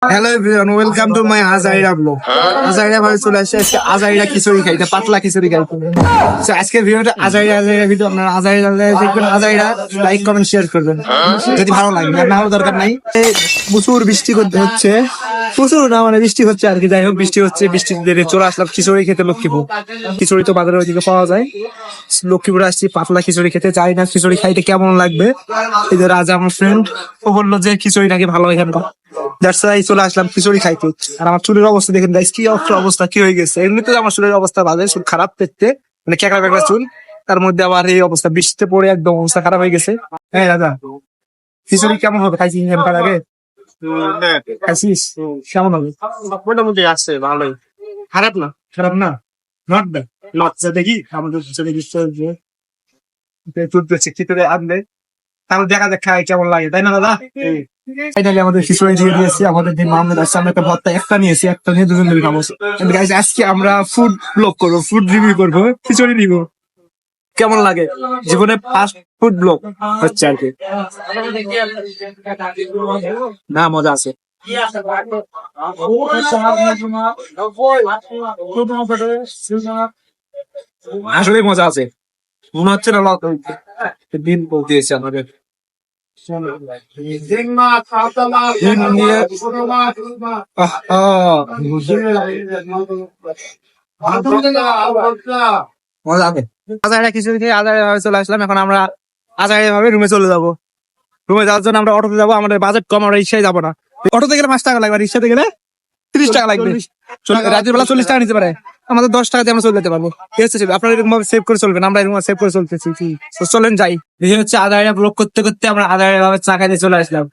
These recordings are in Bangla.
Hello everyone, welcome to my Ajaira blog. আজাইরা ভাবে চলে আসছে আজকে আজাইরা খিচুড়ি খাইতে, পাতলা খিচুড়ি খাইতে। So, আজকের ভিডিওটা আজাইরা ভিডিও। আপনারা আজাইরা দেখবেন, আজাইরা লাইক কমেন্ট শেয়ার করবেন যদি ভালো লাগে। আর না হলে দরকার নাই। প্রচুর বৃষ্টি করতে হচ্ছে, প্রচুর না মানে বৃষ্টি হচ্ছে আর কি। যাই হোক, বৃষ্টি হচ্ছে, বৃষ্টি দিয়ে চলে আসলাম খিচুড়ি খেতে লক্ষ্মীপুর। খিচুড়ি তো বাজারের ওইদিকে পাওয়া যায়। লক্ষ্মীপুরে আসছি পাতলা খিচুড়ি খেতে। চাই না খিচুড়ি খাইতে কেমন লাগবে। এই যে রাজা আমার ফ্রেন্ড, ও বললো যে খিচুড়ি নাকি ভালো এখানকার। দ্যাটস ওয়াই চলে আসলাম খিচুড়ি খাইতে। আর আমার চুলের অবস্থা দেখেন গাইস, কি অবস্থা, কি হয়ে গেছে। এমনিতে আমার চুলের অবস্থা বাজে, চুল খারাপ দেখতে, মানে ক্যাকড়া ক্যাকড়া চুল। তার মধ্যে আবার এই অবস্থা, বৃষ্টিতে পড়ে একদম অবস্থা খারাপ হয়ে গেছে। হ্যাঁ দাদা, খিচুড়ি কেমন হবে? খাইছি এখানকার আগে, খাইছিস? কেমন হবে? মোটামুটি আছে, ভালোই, খারাপ না। খারাপ না, নট ব্যাড। লজ্জা দেখি আমাদের খিচুড়ি আনলে, তাহলে দেখা যাক খাই কেমন লাগে, তাই না দাদা? ফাইনালি আমাদের খিচুড়ি দিয়ে দিয়েছি। আমাদের দিন মাহমুদ আসছে, আমরা একটা ভর্তা একটা নিয়েছি, একটা নিয়ে দুজন মিলে খাবো। And guys, আজকে আমরা ফুড ব্লগ করবো, ফুড রিভিউ করবো, খিচুড়ি নিব। কেমন লাগে? জীবনে ফার্স্ট ফুড ব্লগ হচ্ছে আর কি। না, মজা আছে। আসলে মজা আছে, মনে হচ্ছে না লক দিন বলতেছে আমাদের। আজাইরা খিচুড়ি খেয়ে আজাইরা ভাবে চলে আসলাম। এখন আমরা আজাইরা ভাবে রুমে চলে যাবো। রুমে যাওয়ার জন্য আমরা অটোতে যাবো। আমাদের বাজেট কম, আমরা রিক্সায় যাবো না। অটোতে গেলে 5 টাকা লাগবে, আর রিক্সাতে গেলে 30 টাকা লাগবে। রাতের বেলা 40 টাকা নিতে পারে, আমাদের 10 টাকা দিয়ে আমরা চলে যেতে পারবো। ঠিক আছে, আপনারা এরকম ভাবে সেভ করে চলবেন, আমরা এরকম সেভ করে চলতেছি। তো চলেন যাই। এই হচ্ছে আজাইরা ব্লগ করতে করতে আমরা আজাইরা ভাবে চা খাইতে চলে আসলাম।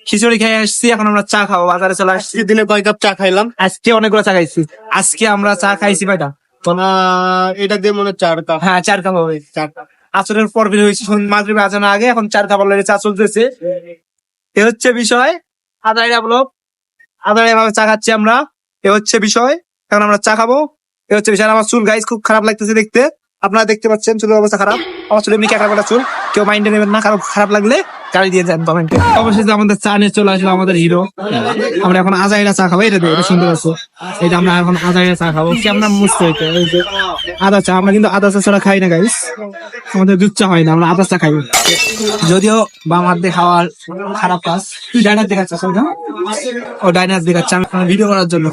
খিচুড়ি খেয়ে আসছি, এখন আমরা চা খাবো। বাজারে চলে আসছি। দিনে কয় কাপ চা খাইলাম? আজকে অনেকগুলো চা খাইছি। আজকে আমরা চা খাইছি কয়টা? এটা দিয়ে মনে হয় 4 কাপ। হ্যাঁ, 4 কাপ হবে। 4 কাপ আসরের পর বের হয়েছি, মাগরিবে আজান আগে। এখন 4 কাপ অলরেডি চা চলতেছে। এ হচ্ছে বিষয়। আজাইরা ব্লগ, আজাইরা ভাবে চা খাচ্ছি আমরা। এ হচ্ছে বিষয়। এখন আমরা চা খাবো। এ হচ্ছে বিষয়। আমার চুল গাইস খুব খারাপ লাগতেছে দেখতে, আপনারা দেখতে পাচ্ছেন চুলের অবস্থা খারাপ। আমার চুল এমনি ক্যাকড়া চুল, কেউ মাইন্ডে নেবেন না। কারো খারাপ লাগলে গাড়ি দিয়ে যান কমেন্টে। অবশ্যই আমাদের চা নিয়ে চলে আসলো আমাদের হিরো। আমরা এখন আজাইরা চা খাবো। এটা দিয়ে, এটা সুন্দর আছে। এটা আমরা এখন আজাইরা চা খাবো। কেমন মুছতে হইতে আদা চা। আমরা কিন্তু আদা চা ছাড়া খাই না গাইস, আমাদের দুধ চা হয় না, আমরা আদা চা খাই। যদিও বাম হাত দিয়ে খাওয়ার খারাপ কাজ। তুই ডাইনার দেখাচ্ছিস না? ও ডাইনার দেখাচ্ছে ভিডিও করার জন্য।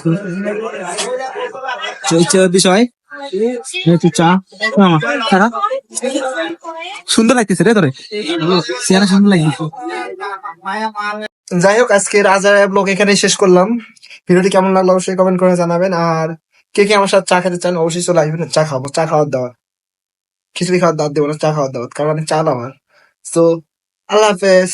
বিষয় চা খারাপ, সুন্দর লাগতেছে রে তোরে, চেহারা সুন্দর লাগতেছে। যাই হোক, আজকের আজাইরা ব্লগ এখানে শেষ করলাম। ভিডিওটি কেমন লাগলো অবশ্যই কমেন্ট করে জানাবেন। আর কে কে আমার সাথে চা খেতে চান অবশ্যই চলে আসবেন। চা খাবো, চা খাওয়ার দাওয়াত, খিচুড়ি খাওয়ার দাওয়াত দেবো না, চা খাওয়ার দাওয়াত, কারণ আমি চা আমার। তো আল্লাহ হাফেজ।